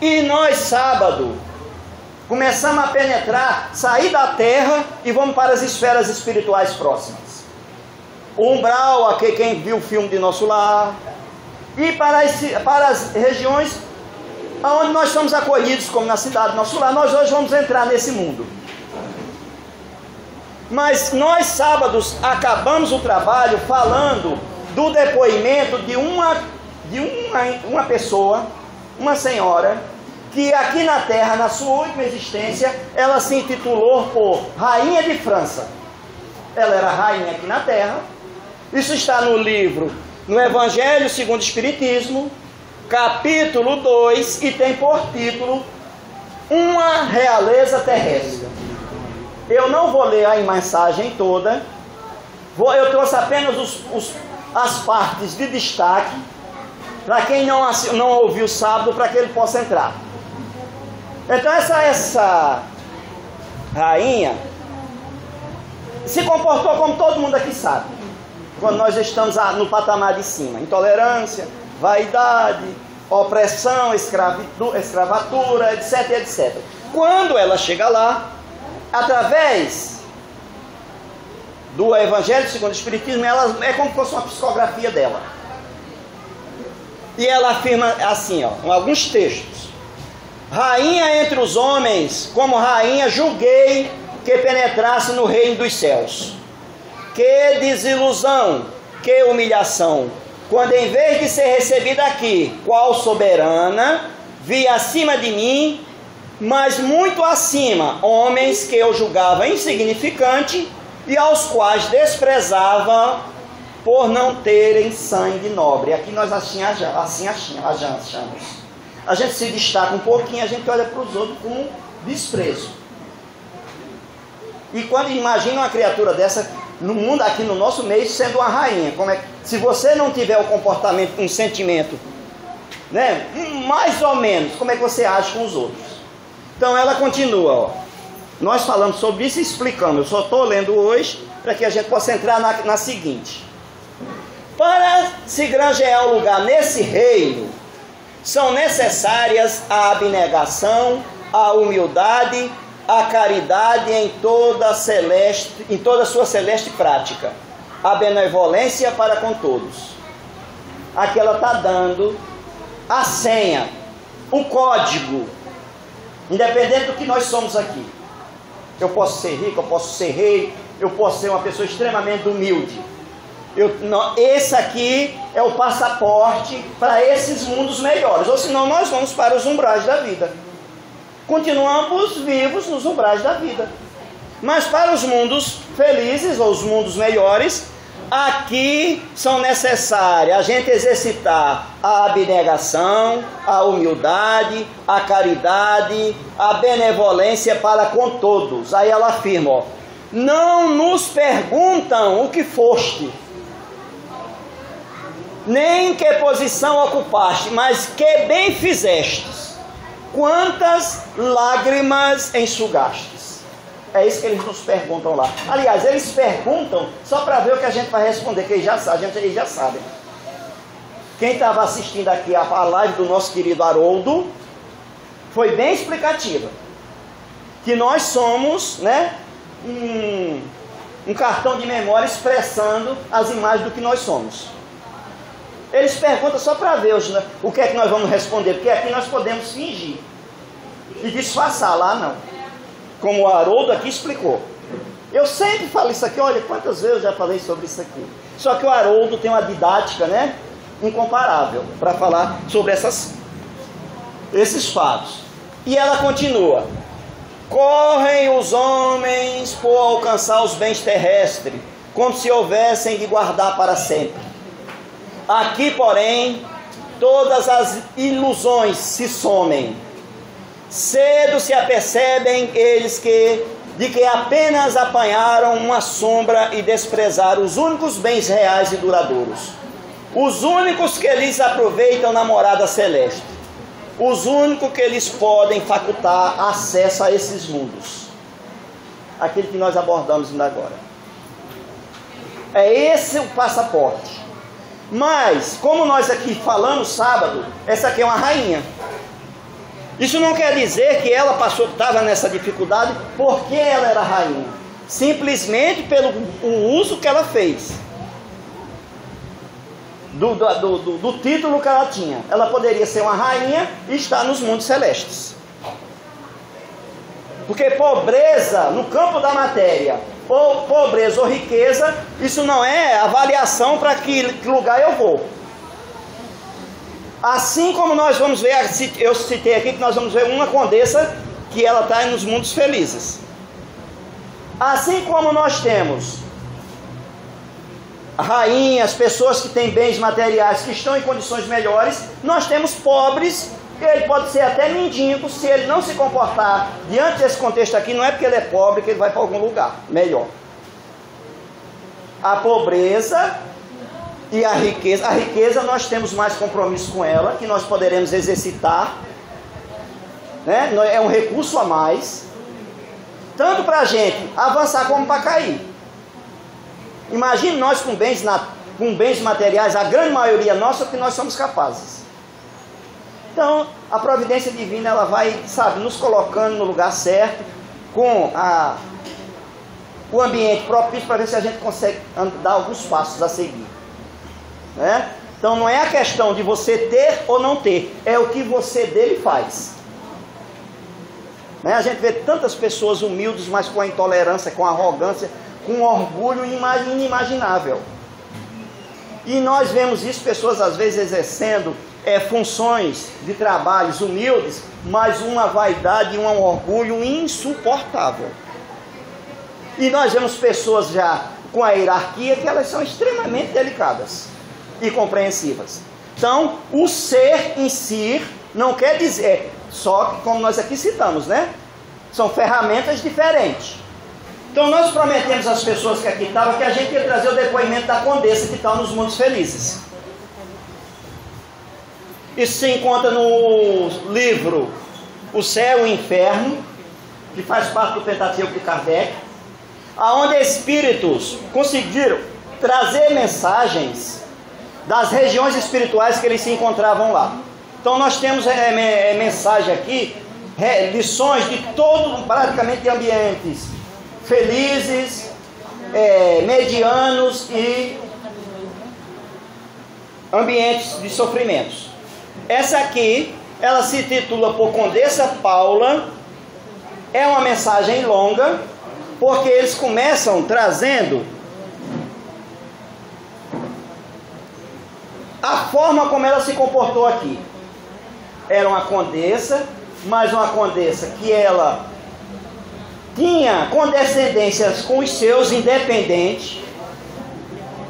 E nós, sábado, começamos a penetrar, sair da terra e vamos para as esferas espirituais próximas. O umbral, aqui quem viu o filme de Nosso Lar, e para as regiões onde nós somos acolhidos, como na cidade de Nosso Lar. Nós hoje vamos entrar nesse mundo. Mas nós, sábados, acabamos o trabalho falando do depoimento de uma pessoa, uma senhora, que aqui na Terra, na sua última existência, ela se intitulou por Rainha de França. Ela era rainha aqui na Terra. Isso está no livro, no Evangelho segundo o Espiritismo, capítulo 2, e tem por título Uma Realeza Terrestre. Eu não vou ler a mensagem toda, eu trouxe apenas as partes de destaque, para quem não ouviu sábado, para que ele possa entrar. Então essa rainha se comportou como todo mundo aqui sabe, quando nós estamos no patamar de cima: intolerância, vaidade, opressão, escravatura, etc, etc. Quando ela chega lá, através do Evangelho segundo o Espiritismo, ela é como se fosse uma psicografia dela. E ela afirma assim, em alguns textos: rainha entre os homens, como rainha julguei que penetrasse no reino dos céus. Que desilusão, que humilhação, quando em vez de ser recebida aqui, qual soberana, vi acima de mim, mas muito acima, homens que eu julgava insignificante e aos quais desprezava por não terem sangue nobre. Aqui nós assim achamos. A gente se destaca um pouquinho, a gente olha para os outros com desprezo. E quando imagina uma criatura dessa no mundo, aqui no nosso meio, sendo uma rainha, se você não tiver o comportamento, um sentimento, né, mais ou menos, como é que você age com os outros? Então ela continua, nós falamos sobre isso e explicamos. Eu só estou lendo hoje para que a gente possa entrar na seguinte: para se granjear o lugar nesse reino, são necessárias a abnegação, a humildade, a caridade em toda a sua celeste prática, a benevolência para com todos. Aqui ela está dando a senha, o código, independente do que nós somos aqui. Eu posso ser rico, eu posso ser rei, eu posso ser uma pessoa extremamente humilde. Esse aqui é o passaporte para esses mundos melhores, ou senão nós vamos para os umbrais da vida. Continuamos vivos nos umbrais da vida. Mas para os mundos felizes, ou os mundos melhores, aqui são necessárias a gente exercitar a abnegação, a humildade, a caridade, a benevolência para com todos. Aí ela afirma, não nos perguntam o que foste, nem que posição ocupaste, mas que bem fizestes. Quantas lágrimas enxugastes? É isso que eles nos perguntam lá. Aliás, eles perguntam só para ver o que a gente vai responder, que eles já sabem. Quem estava assistindo aqui a live do nosso querido Haroldo foi bem explicativa. Que nós somos, né, um cartão de memória expressando as imagens do que nós somos. Eles perguntam só para ver o que é que nós vamos responder, porque aqui nós podemos fingir e disfarçar, lá não. Como o Haroldo aqui explicou. Eu sempre falo isso aqui, olha quantas vezes eu já falei sobre isso aqui. Só que o Haroldo tem uma didática, né, incomparável para falar sobre esses fatos. E ela continua: correm os homens por alcançar os bens terrestres, como se houvessem de guardar para sempre. Aqui, porém, todas as ilusões se somem. Cedo se apercebem eles de que apenas apanharam uma sombra e desprezaram os únicos bens reais e duradouros. Os únicos que lhes aproveitam na morada celeste. Os únicos que lhes podem facultar acesso a esses mundos. Aquele que nós abordamos ainda agora. É esse o passaporte. Mas, como nós aqui falamos sábado, essa aqui é uma rainha. Isso não quer dizer que ela estava nessa dificuldade porque ela era rainha. Simplesmente pelo o uso que ela fez. Do título que ela tinha. Ela poderia ser uma rainha e estar nos mundos celestes. Porque pobreza no campo da matéria, ou pobreza ou riqueza, isso não é avaliação para que lugar eu vou. Assim como nós vamos ver, eu citei aqui que nós vamos ver uma condessa que ela está nos mundos felizes. Assim como nós temos rainhas, pessoas que têm bens materiais, que estão em condições melhores, nós temos pobres, que ele pode ser até mendigo, se ele não se comportar diante desse contexto aqui, não é porque ele é pobre que ele vai para algum lugar melhor. A pobreza e a riqueza nós temos mais compromisso com ela, que nós poderemos exercitar, né? É um recurso a mais, tanto para a gente avançar como para cair. Imagine nós com bens materiais, a grande maioria nossa, que nós somos capazes. Então, a providência divina, ela vai, sabe, nos colocando no lugar certo, com o ambiente propício para ver se a gente consegue dar alguns passos a seguir. Né? Então não é a questão de você ter ou não ter, é o que você dele faz. Né? A gente vê tantas pessoas humildes, mas com a intolerância, com a arrogância, com um orgulho inimaginável. E nós vemos isso, pessoas às vezes exercendo funções de trabalhos humildes, mas uma vaidade e um orgulho insuportável. E nós vemos pessoas já com a hierarquia que elas são extremamente delicadas e compreensivas. Então, o ser em si não quer dizer, só que como nós aqui citamos, né? São ferramentas diferentes. Então, nós prometemos às pessoas que aqui estavam que a gente ia trazer o depoimento da condessa que está nos mundos felizes. Isso se encontra no livro O Céu e o Inferno, que faz parte do Pentateuco de Kardec, aonde espíritos conseguiram trazer mensagens das regiões espirituais que eles se encontravam lá. Então nós temos mensagem aqui, lições de todo, praticamente de ambientes felizes, medianos e ambientes de sofrimentos. Essa aqui, ela se titula por Condessa Paula, é uma mensagem longa, porque eles começam trazendo a forma como ela se comportou aqui. Era uma condessa, mas uma condessa que ela tinha condescendências com os seus, independentes,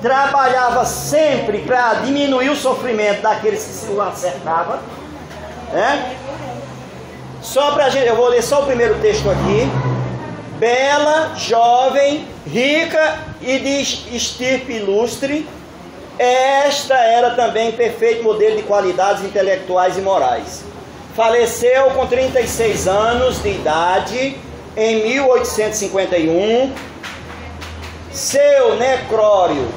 trabalhava sempre para diminuir o sofrimento daqueles que se acercavam, né? Só para a gente, eu vou ler só o primeiro texto aqui. Bela, jovem, rica e de estirpe ilustre, esta era também perfeito modelo de qualidades intelectuais e morais. Faleceu com 36 anos de idade em 1851. Seu necrório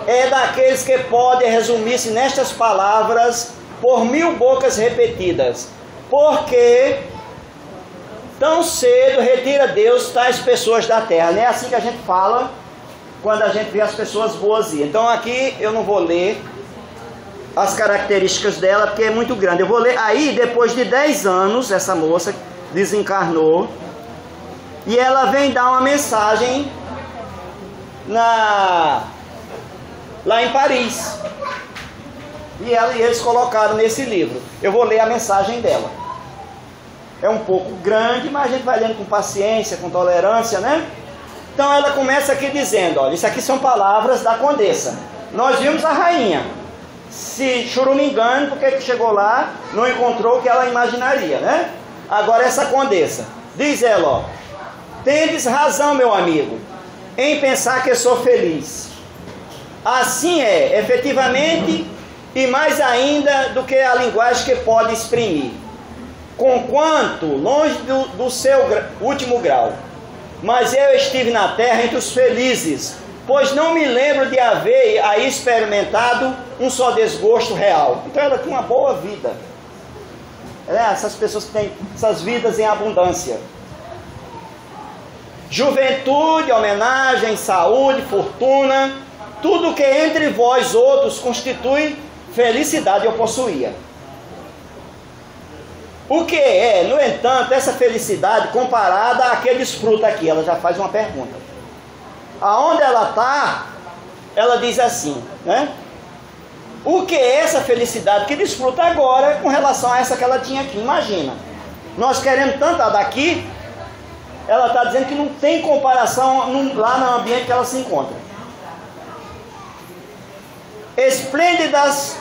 é daqueles que podem resumir-se nestas palavras por 1000 bocas repetidas. Porque tão cedo retira Deus tais pessoas da terra. Não é assim que a gente fala quando a gente vê as pessoas boas ir. Então aqui eu não vou ler as características dela, porque é muito grande. Eu vou ler aí, depois de 10 anos, essa moça desencarnou, e ela vem dar uma mensagem lá em Paris. E eles colocaram nesse livro. Eu vou ler a mensagem dela. É um pouco grande, mas a gente vai lendo com paciência, com tolerância, né? Então ela começa aqui dizendo, olha, isso aqui são palavras da condessa. Nós vimos a rainha se churumingando, porque chegou lá, não encontrou o que ela imaginaria, né? Agora essa condessa, diz ela, ó, tendes razão, meu amigo, em pensar que sou feliz. Assim é, efetivamente, e mais ainda do que a linguagem que pode exprimir, conquanto longe do seu último grau. Mas eu estive na terra entre os felizes, pois não me lembro de haver aí experimentado um só desgosto real. Então ela tinha uma boa vida. né? Essas pessoas que têm essas vidas em abundância. Juventude, homenagem, saúde, fortuna, tudo que entre vós outros constitui felicidade eu possuía. O que é, no entanto, essa felicidade comparada àquele desfruto aqui? Ela já faz uma pergunta. Aonde ela está, ela diz assim, né? O que é essa felicidade que desfruta agora com relação a essa que ela tinha aqui? Imagina, nós queremos tanto a daqui, ela está dizendo que não tem comparação lá no ambiente que ela se encontra. Esplêndidas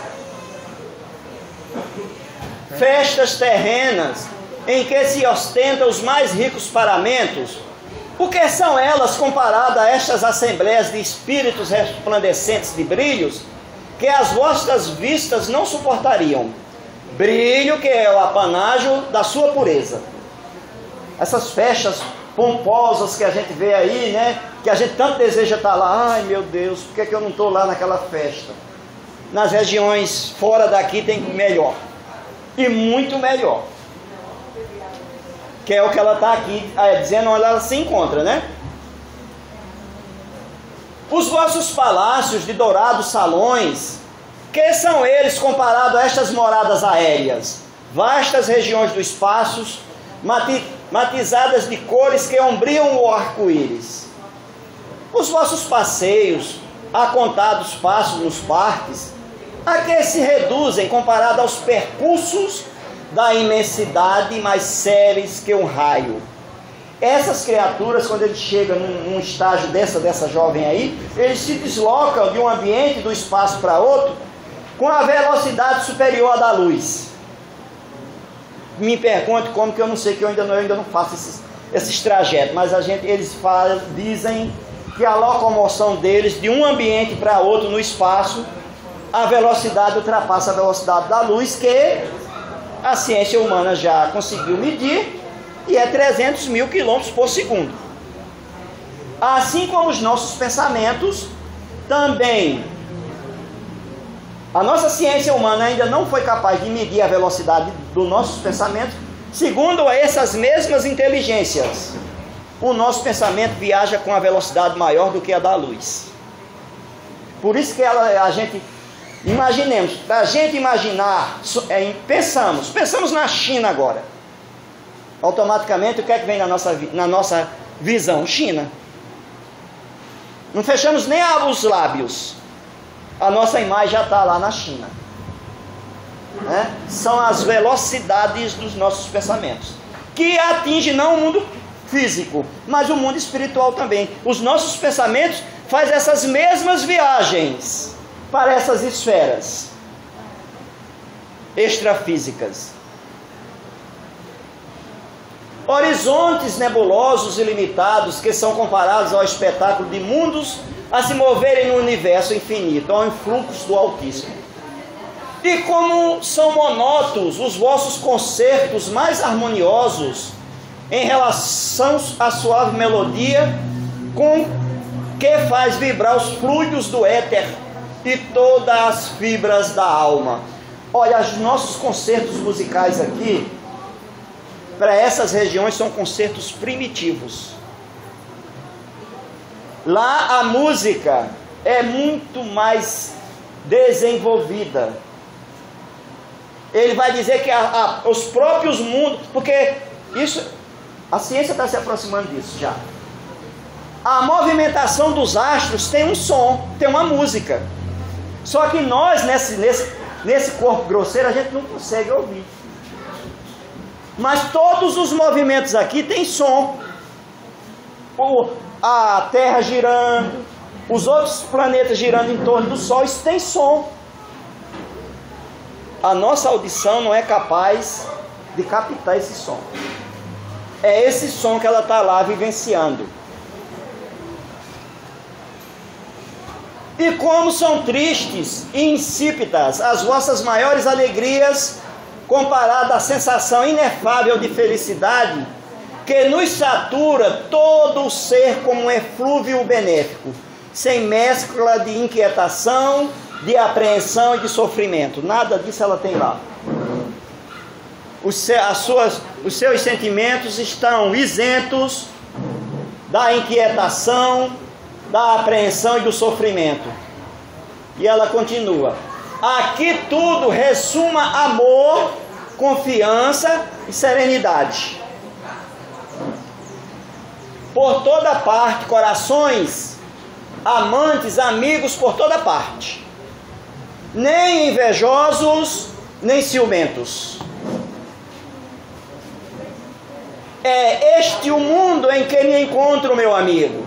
festas terrenas em que se ostentam os mais ricos paramentos, o que são elas comparadas a estas assembleias de espíritos resplandecentes de brilhos que as vossas vistas não suportariam? Brilho que é o apanágio da sua pureza. Essas festas pomposas que a gente vê aí, né? Que a gente tanto deseja estar lá. Ai meu Deus, por que é que eu não estou lá naquela festa? Nas regiões fora daqui tem melhor. E muito melhor. Que é o que ela está aqui dizendo onde ela se encontra, né? Os vossos palácios de dourados salões, que são eles comparados a estas moradas aéreas? Vastas regiões do espaço, matizadas de cores que ombriam o arco-íris. Os vossos passeios, a contados passos nos parques, a que se reduzem comparado aos percursos da imensidade mais sérios que um raio. Essas criaturas, quando eles chegam num estágio dessa jovem aí, eles se deslocam de um ambiente, do espaço para outro, com a velocidade superior à da luz. Me pergunte como, que eu não sei, que eu ainda não faço esses trajetos, mas eles dizem que a locomoção deles de um ambiente para outro no espaço, a velocidade ultrapassa a velocidade da luz, que a ciência humana já conseguiu medir, e é 300 mil quilômetros por segundo. Assim como os nossos pensamentos também. A nossa ciência humana ainda não foi capaz de medir a velocidade dos nossos pensamentos, segundo essas mesmas inteligências. O nosso pensamento viaja com a velocidade maior do que a da luz. Por isso que a gente... Imaginemos, para a gente imaginar, pensamos na China agora. Automaticamente, o que é que vem na nossa visão? China. Não fechamos nem os lábios. A nossa imagem já está lá na China. Né? São as velocidades dos nossos pensamentos, que atingem não o mundo físico, mas o mundo espiritual também. Os nossos pensamentos fazem essas mesmas viagens para essas esferas extrafísicas. Horizontes nebulosos e limitados que são comparados ao espetáculo de mundos a se moverem no universo infinito, ao influxo do Altíssimo. E como são monótonos os vossos concertos mais harmoniosos em relação à suave melodia com que faz vibrar os fluidos do éter e todas as fibras da alma. Olha, os nossos concertos musicais aqui, para essas regiões, são concertos primitivos. Lá a música é muito mais desenvolvida. Ele vai dizer que os próprios mundos, porque isso, a ciência está se aproximando disso já. A movimentação dos astros tem um som, tem uma música. Só que nós, nesse corpo grosseiro, a gente não consegue ouvir. Mas todos os movimentos aqui têm som. A Terra girando, os outros planetas girando em torno do Sol, isso tem som. A nossa audição não é capaz de captar esse som. É esse som que ela está lá vivenciando. E como são tristes e insípidas as vossas maiores alegrias, comparada à sensação inefável de felicidade que nos satura todo o ser como um eflúvio benéfico, sem mescla de inquietação, de apreensão e de sofrimento. Nada disso ela tem lá. os seus sentimentos estão isentos da inquietação, da apreensão e do sofrimento. E ela continua: aqui tudo ressuma amor, confiança e serenidade. Por toda parte, corações, amantes, amigos por toda parte. Nem invejosos, nem ciumentos. É este o mundo em que me encontro, meu amigo,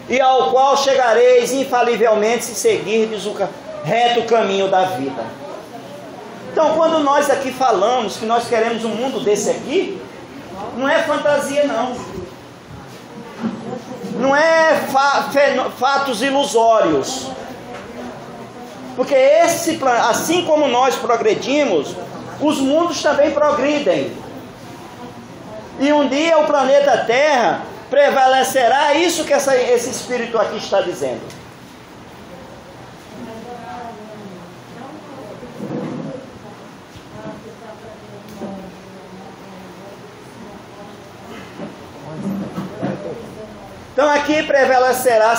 e ao qual chegareis infalivelmente se seguirdes o reto caminho da vida. Então, quando nós aqui falamos que nós queremos um mundo desse aqui, não é fantasia não. Não é fatos ilusórios. Porque assim como nós progredimos, os mundos também progridem. E um dia o planeta Terra prevalecerá isso que esse espírito aqui está dizendo. Então aqui prevalecerá,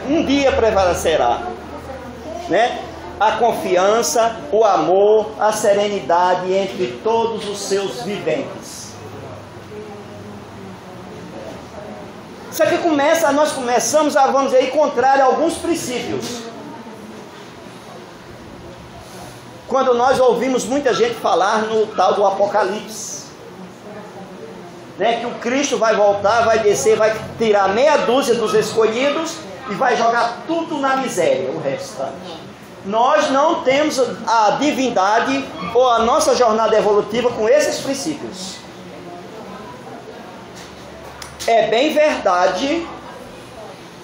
um dia prevalecerá, né? A confiança, o amor, a serenidade entre todos os seus viventes. Isso aqui nós começamos a, vamos dizer, encontrar alguns princípios. Quando nós ouvimos muita gente falar no tal do Apocalipse, né, que o Cristo vai voltar, vai descer, vai tirar meia dúzia dos escolhidos e vai jogar tudo na miséria, o restante. Nós não temos a divindade ou a nossa jornada evolutiva com esses princípios. É bem verdade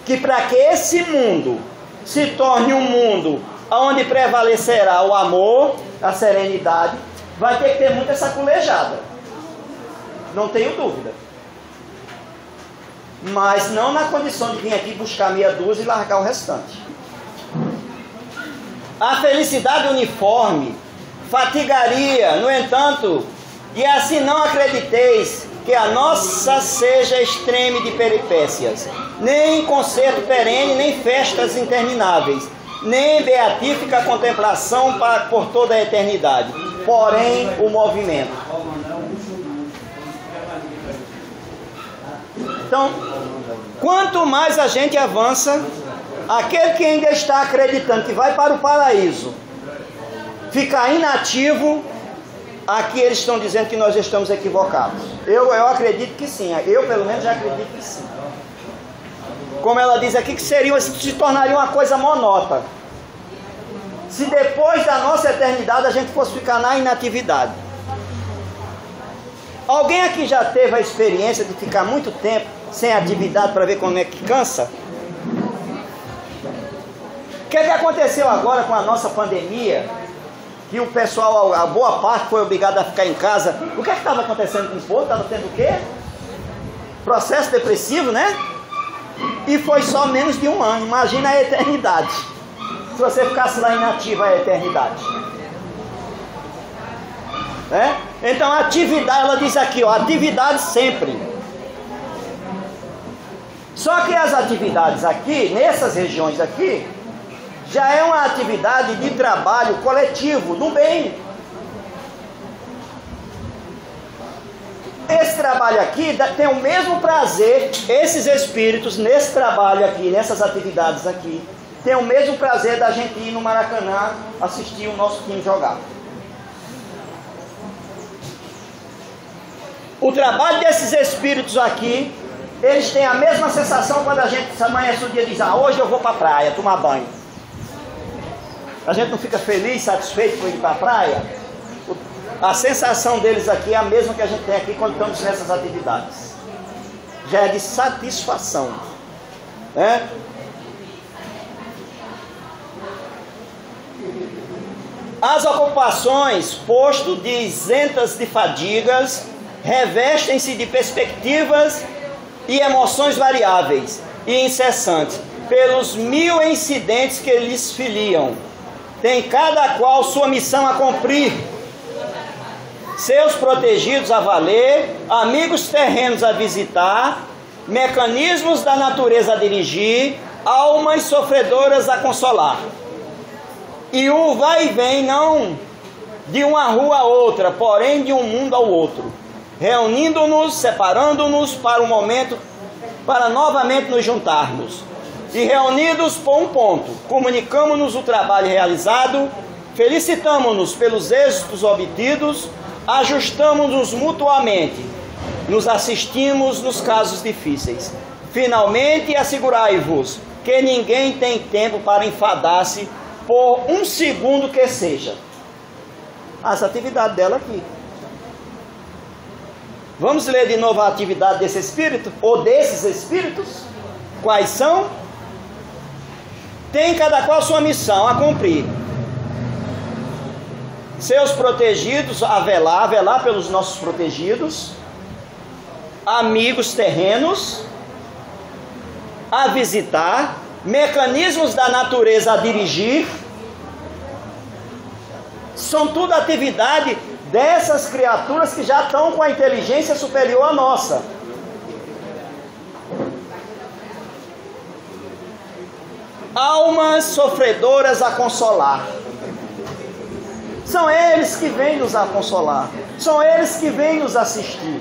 que para que esse mundo se torne um mundo onde prevalecerá o amor, a serenidade, vai ter que ter muita saculejada. Não tenho dúvida. Mas não na condição de vir aqui buscar meia dúzia e largar o restante. A felicidade uniforme fatigaria, no entanto, e assim não acrediteis que a nossa seja extreme de peripécias, nem concerto perene, nem festas intermináveis, nem beatífica contemplação por toda a eternidade, porém o movimento. Então, quanto mais a gente avança, aquele que ainda está acreditando que vai para o paraíso, ficar inativo, aqui eles estão dizendo que nós estamos equivocados. Eu acredito que sim, eu pelo menos já acredito que sim. Como ela diz aqui, que se tornaria uma coisa monótona. Se depois da nossa eternidade a gente fosse ficar na inatividade. Alguém aqui já teve a experiência de ficar muito tempo sem atividade para ver como é que cansa? O que aconteceu agora com a nossa pandemia? Que o pessoal, a boa parte, foi obrigado a ficar em casa. O que estava acontecendo com o povo? Estava tendo o quê? Processo depressivo, né? E foi só menos de um ano. Imagina a eternidade. Se você ficasse lá inativo a eternidade. Né? Então a atividade, ela diz aqui, ó, atividade sempre. Só que as atividades aqui, nessas regiões aqui, já é uma atividade de trabalho coletivo, do bem. Esse trabalho aqui tem o mesmo prazer, esses espíritos, nesse trabalho aqui, nessas atividades aqui, tem o mesmo prazer da gente ir no Maracanã assistir o nosso time jogar. O trabalho desses espíritos aqui, eles têm a mesma sensação quando a gente amanhece o dia e diz, hoje eu vou para a praia tomar banho. A gente não fica feliz, satisfeito por ir para a praia? A sensação deles aqui é a mesma que a gente tem aqui quando estamos nessas atividades. Já é de satisfação, né? As ocupações, posto de isentas de fadigas, revestem-se de perspectivas e emoções variáveis e incessantes, pelos 1000 incidentes que lhes filiam. Tem cada qual sua missão a cumprir. seus protegidos a valer, amigos terrenos a visitar, mecanismos da natureza a dirigir, almas sofredoras a consolar. E o vai e vem não de uma rua a outra, porém de um mundo ao outro, reunindo-nos, separando-nos para um momento, para novamente nos juntarmos. E reunidos por um ponto, comunicamos-nos o trabalho realizado, felicitamos-nos pelos êxitos obtidos, ajustamos-nos mutuamente, nos assistimos nos casos difíceis. Finalmente, assegurai-vos que ninguém tem tempo para enfadar-se por um segundo que seja. Essa atividade dela aqui. Vamos ler de novo a atividade desse espírito, ou desses espíritos? Quais são? Tem cada qual sua missão a cumprir. Seus protegidos a velar pelos nossos protegidos, amigos terrenos a visitar, mecanismos da natureza a dirigir. São tudo atividade dessas criaturas que já estão com a inteligência superior à nossa. Almas sofredoras a consolar. São eles que vêm nos consolar. São eles que vêm nos assistir.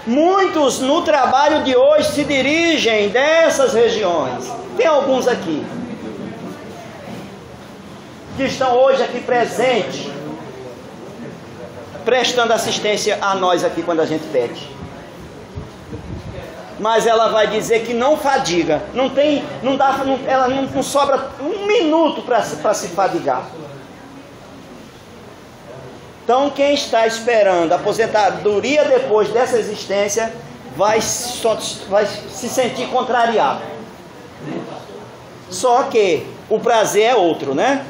Muitos no trabalho de hoje se dirigem dessas regiões. Tem alguns aqui que estão hoje aqui presentes, prestando assistência a nós aqui quando a gente pede. Mas ela vai dizer que não fadiga, ela não sobra um minuto para se fadigar. Então quem está esperando a aposentadoria depois dessa existência vai se sentir contrariado. Só que o prazer é outro, né?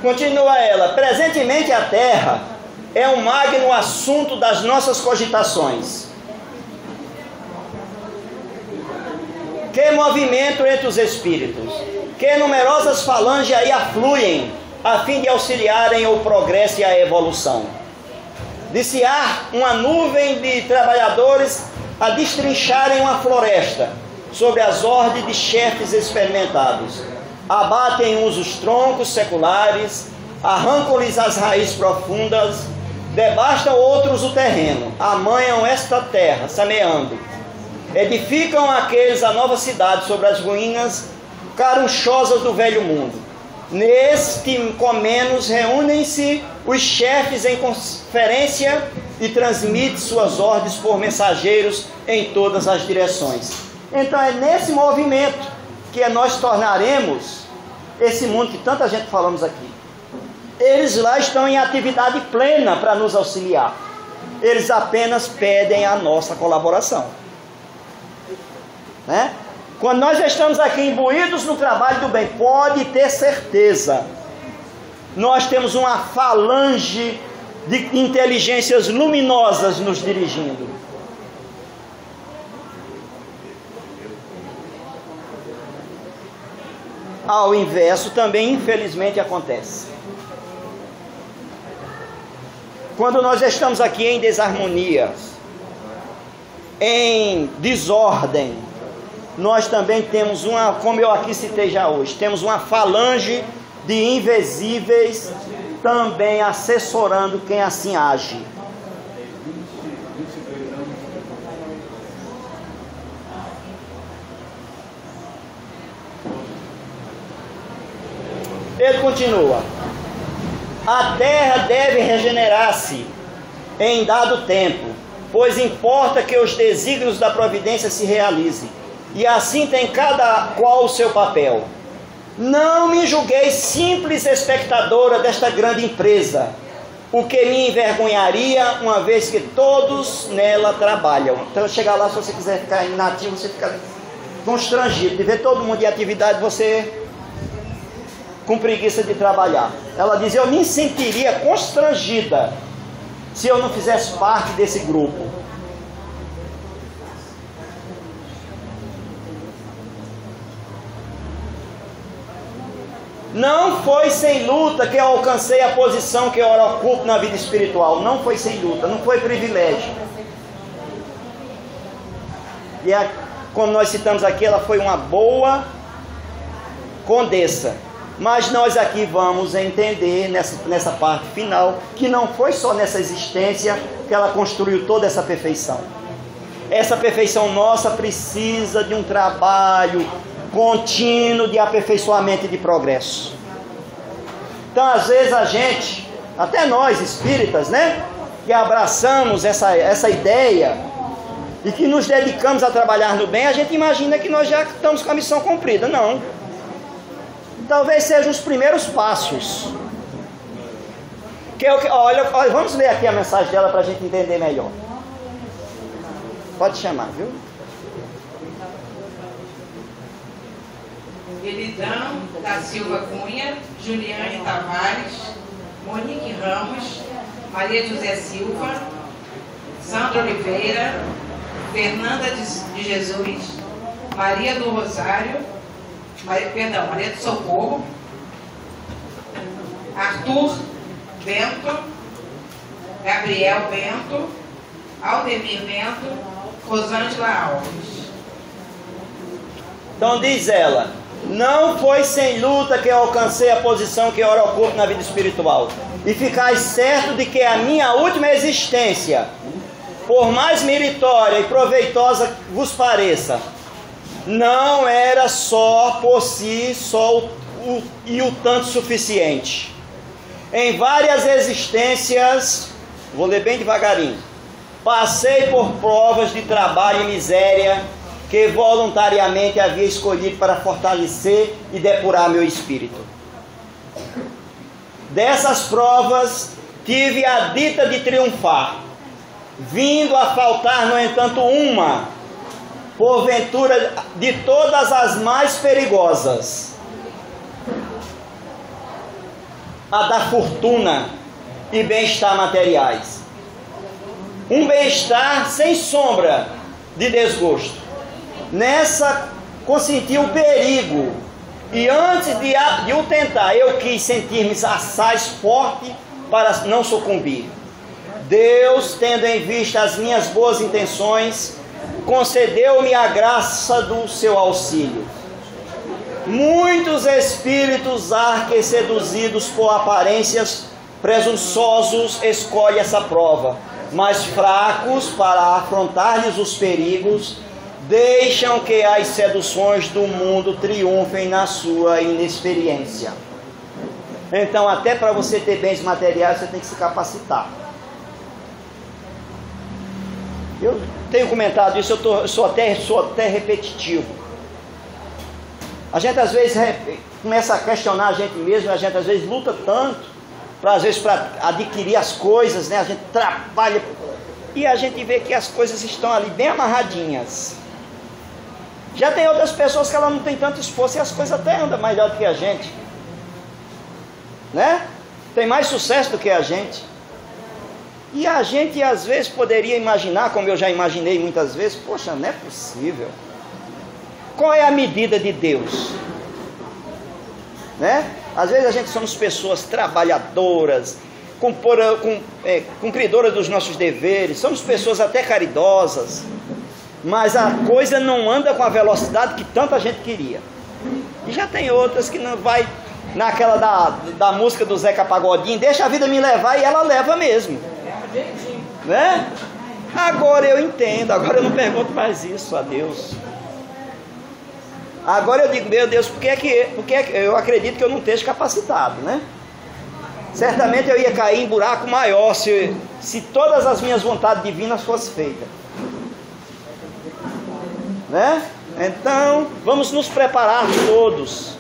Continua ela: presentemente a Terra é um magno assunto das nossas cogitações. Que movimento entre os espíritos, que numerosas falanges aí afluem, a fim de auxiliarem o progresso e a evolução. De-se-á uma nuvem de trabalhadores a destrincharem uma floresta, sobre as ordens de chefes experimentados. Abatem uns os troncos seculares, arrancam-lhes as raízes profundas, devastam outros o terreno, amanham esta terra, semeando. Edificam aqueles a nova cidade sobre as ruínas carunchosas do velho mundo. Neste comenos reúnem-se os chefes em conferência e transmitem suas ordens por mensageiros em todas as direções. Então é nesse movimento que nós tornaremos esse mundo que tanta gente falamos aqui. Eles lá estão em atividade plena para nos auxiliar. Eles apenas pedem a nossa colaboração, né? Quando nós estamos aqui imbuídos no trabalho do bem, pode ter certeza, nós temos uma falange de inteligências luminosas nos dirigindo. Ao inverso também, infelizmente, acontece. Quando nós estamos aqui em desarmonia, em desordem, nós também temos uma, como eu aqui citei já hoje, temos uma falange de invisíveis também assessorando quem assim age. Ele continua: a terra deve regenerar-se em dado tempo, pois importa que os desígnios da providência se realizem, e assim tem cada qual o seu papel. Não me julguei simples espectadora desta grande empresa, o que me envergonharia, uma vez que todos nela trabalham. Então, chegar lá, se você quiser ficar inativo, você fica constrangido de ver todo mundo em atividade, você com preguiça de trabalhar. Ela diz: eu me sentiria constrangida se eu não fizesse parte desse grupo. Não foi sem luta que eu alcancei a posição que eu ocupo na vida espiritual. Não foi sem luta, não foi privilégio. E como nós citamos aqui, ela foi uma boa condessa. Mas nós aqui vamos entender nessa parte final que não foi só nessa existência que ela construiu toda essa perfeição. Essa perfeição nossa precisa de um trabalho contínuo de aperfeiçoamento e de progresso. Então, às vezes a gente, até nós espíritas, né, que abraçamos essa ideia e que nos dedicamos a trabalhar no bem, a gente imagina que nós já estamos com a missão cumprida. Não. Talvez sejam os primeiros passos. Olha, vamos ler aqui a mensagem dela para a gente entender melhor. Pode chamar, viu? Elidão da Silva Cunha, Juliane Tavares, Monique Ramos, Maria José Silva, Sandra Oliveira, Fernanda de Jesus, Maria do Rosário, Maria do Socorro, Arthur Bento, Gabriel Bento, Aldemir Bento, Rosângela Alves. Então diz ela: não foi sem luta que eu alcancei a posição que eu ocupo na vida espiritual. E ficais certo de que a minha última existência, por mais meritória e proveitosa vos pareça, não era só por si só o tanto suficiente. Em várias existências, vou ler bem devagarinho, passei por provas de trabalho e miséria que voluntariamente havia escolhido para fortalecer e depurar meu espírito. Dessas provas tive a dita de triunfar, vindo a faltar, no entanto, uma, porventura de todas as mais perigosas, a da fortuna e bem-estar materiais. Um bem-estar sem sombra de desgosto. Nessa consenti o perigo, e antes de o tentar, eu quis sentir-me assaz forte para não sucumbir. Deus, tendo em vista as minhas boas intenções, concedeu-me a graça do seu auxílio. Muitos espíritos arques seduzidos por aparências presunçosos escolhem essa prova, mas fracos para afrontar-lhes os perigos, deixam que as seduções do mundo triunfem na sua inexperiência. Então, até para você ter bens materiais, você tem que se capacitar. Eu tenho comentado isso, eu sou até repetitivo. A gente às vezes começa a questionar a gente mesmo, a gente às vezes luta tanto, às vezes para adquirir as coisas, né? A gente trabalha e a gente vê que as coisas estão ali bem amarradinhas. Já tem outras pessoas que ela não tem tanto esforço e as coisas até andam melhor do que a gente, né? Tem mais sucesso do que a gente. E a gente às vezes poderia imaginar, como eu já imaginei muitas vezes, poxa, não é possível. Qual é a medida de Deus? Né? Às vezes a gente somos pessoas trabalhadoras, cumpridoras dos nossos deveres, somos pessoas até caridosas, mas a coisa não anda com a velocidade que tanta gente queria. E já tem outras que não vai naquela da música do Zeca Pagodinho, deixa a vida me levar, e ela leva mesmo, né? Agora eu entendo, agora eu não pergunto mais isso a Deus. Agora eu digo, meu Deus, por que eu acredito que eu não esteja capacitado, né? Certamente eu ia cair em buraco maior se todas as minhas vontades divinas fossem feitas, né? Então, vamos nos preparar todos,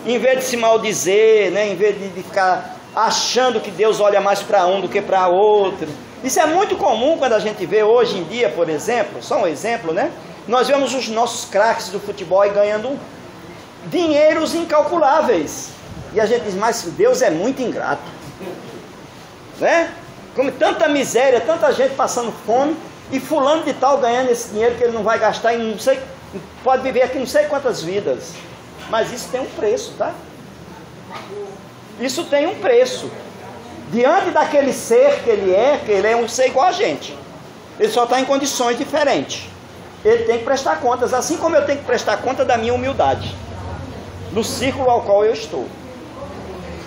em vez de se maldizer, né? Em vez de ficar achando que Deus olha mais para um do que para outro. Isso é muito comum quando a gente vê hoje em dia, por exemplo, só um exemplo, né? Nós vemos os nossos craques do futebol aí ganhando dinheiros incalculáveis. E a gente diz, mas Deus é muito ingrato, né? Como tanta miséria, tanta gente passando fome, e fulano de tal ganhando esse dinheiro que ele não vai gastar em não sei, pode viver aqui não sei quantas vidas. Mas isso tem um preço, tá? Isso tem um preço. Diante daquele ser que ele é um ser igual a gente. Ele só está em condições diferentes. Ele tem que prestar contas, assim como eu tenho que prestar conta da minha humildade, do círculo ao qual eu estou.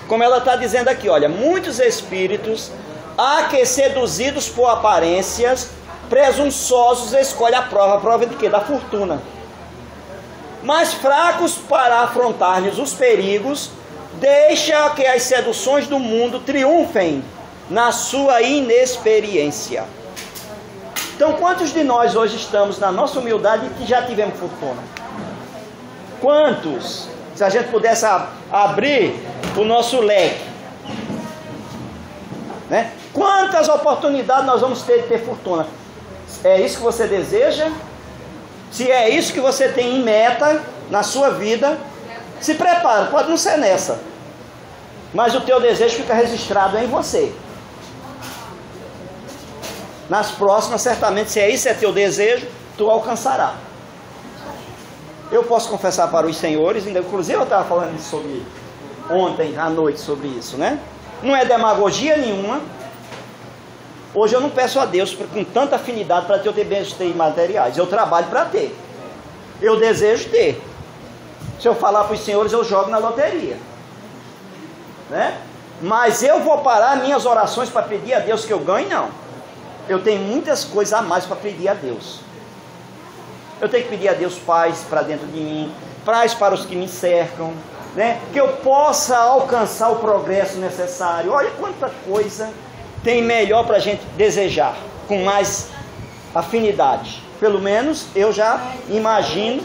Como ela está dizendo aqui, olha, muitos espíritos, há que seduzidos por aparências, presunçosos escolhem a prova de quê? Da fortuna. Mas fracos para afrontar-lhes os perigos, deixa que as seduções do mundo triunfem na sua inexperiência. Então, quantos de nós hoje estamos na nossa humildade que já tivemos fortuna? Quantos? Se a gente pudesse abrir o nosso leque, né? Quantas oportunidades nós vamos ter de ter fortuna? É isso que você deseja? Se é isso que você tem em meta na sua vida, se prepara, pode não ser nessa, mas o teu desejo fica registrado em você. Nas próximas, certamente, se é isso é teu desejo, tu alcançará. Eu posso confessar para os senhores, inclusive eu estava falando sobre ontem à noite sobre isso, né? Não é demagogia nenhuma. Hoje eu não peço a Deus com tanta afinidade para eu ter bens materiais. Eu trabalho para ter. Eu desejo ter. Se eu falar para os senhores, eu jogo na loteria, né? Mas eu vou parar minhas orações para pedir a Deus que eu ganhe? Não. Eu tenho muitas coisas a mais para pedir a Deus. Eu tenho que pedir a Deus paz para dentro de mim, paz para os que me cercam, né? Que eu possa alcançar o progresso necessário. Olha quanta coisa tem melhor para a gente desejar, com mais afinidade. Pelo menos eu já imagino,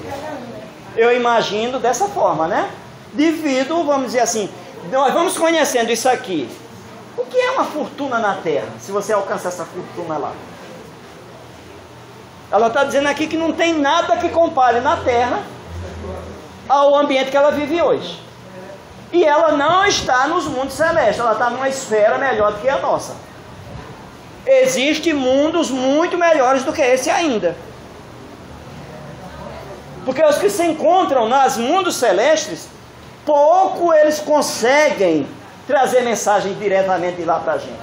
dessa forma, né? Devido, vamos dizer assim, nós vamos conhecendo isso aqui. O que é uma fortuna na Terra, se você alcançar essa fortuna lá? Ela está dizendo aqui que não tem nada que compare na Terra ao ambiente que ela vive hoje. E ela não está nos mundos celestes, ela está numa esfera melhor do que a nossa. Existem mundos muito melhores do que esse ainda. Porque os que se encontram nos mundos celestes, pouco eles conseguem trazer mensagem diretamente de lá para a gente.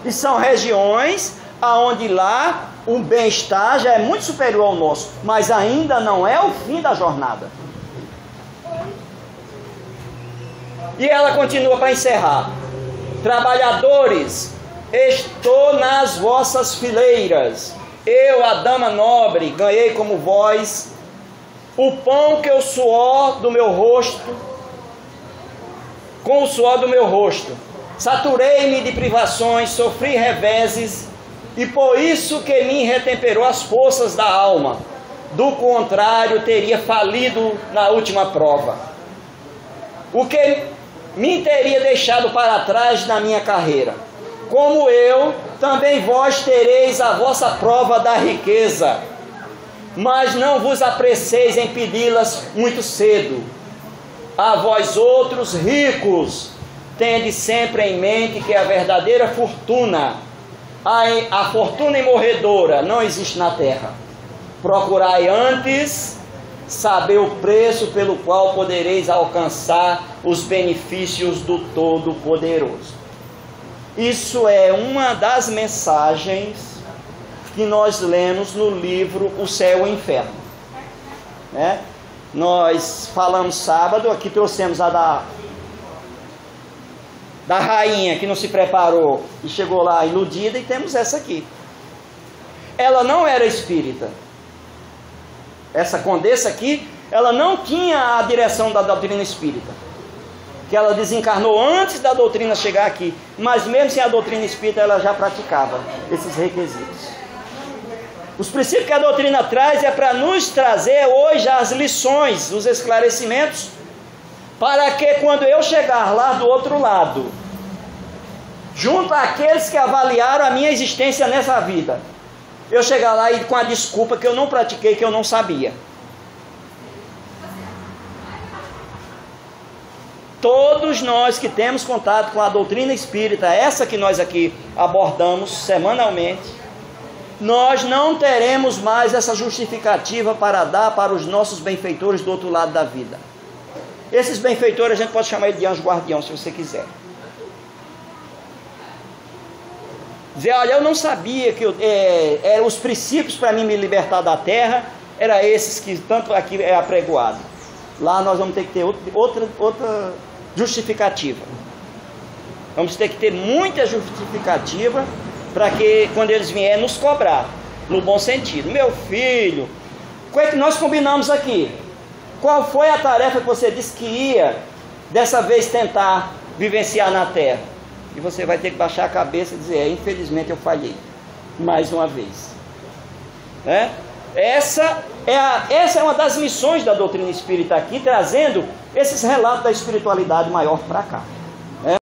E são regiões onde lá o bem-estar já é muito superior ao nosso, mas ainda não é o fim da jornada. E ela continua para encerrar. Trabalhadores, estou nas vossas fileiras. Eu, a dama nobre, ganhei como vós o pão que o suor do meu rosto, com o suor do meu rosto. Saturei-me de privações, sofri reveses, e por isso que me retemperou as forças da alma. Do contrário, teria falido na última prova. O que me teria deixado para trás na minha carreira. Como eu, também vós tereis a vossa prova da riqueza, mas não vos apresseis em pedi-las muito cedo. A vós outros ricos, tende sempre em mente que a verdadeira fortuna, a fortuna imorredora, não existe na terra. Procurai antes saber o preço pelo qual podereis alcançar os benefícios do Todo-Poderoso. Isso é uma das mensagens que nós lemos no livro O Céu e o Inferno, né? Nós falamos sábado, aqui trouxemos a da rainha que não se preparou e chegou lá iludida, e temos essa aqui. Ela não era espírita. Essa condessa aqui, ela não tinha a direção da doutrina espírita, que ela desencarnou antes da doutrina chegar aqui, mas mesmo sem a doutrina espírita ela já praticava esses requisitos. Os princípios que a doutrina traz é para nos trazer hoje as lições, os esclarecimentos, para que quando eu chegar lá do outro lado, junto àqueles que avaliaram a minha existência nessa vida, eu chegar lá e com a desculpa que eu não pratiquei, que eu não sabia. Todos nós que temos contato com a doutrina espírita, essa que nós aqui abordamos semanalmente, nós não teremos mais essa justificativa para dar para os nossos benfeitores do outro lado da vida. Esses benfeitores a gente pode chamar ele de anjo guardião, se você quiser. Dizer, olha, eu não sabia que eram os princípios para mim me libertar da terra, eram esses que tanto aqui é apregoado. Lá nós vamos ter que ter outra justificativa. Vamos ter que ter muita justificativa para que quando eles vierem nos cobrar, no bom sentido. Meu filho, o que é que nós combinamos aqui? Qual foi a tarefa que você disse que ia dessa vez tentar vivenciar na terra? E você vai ter que baixar a cabeça e dizer, infelizmente eu falhei, mais uma vez. Essa é uma das missões da doutrina espírita aqui, trazendo esses relatos da espiritualidade maior para cá.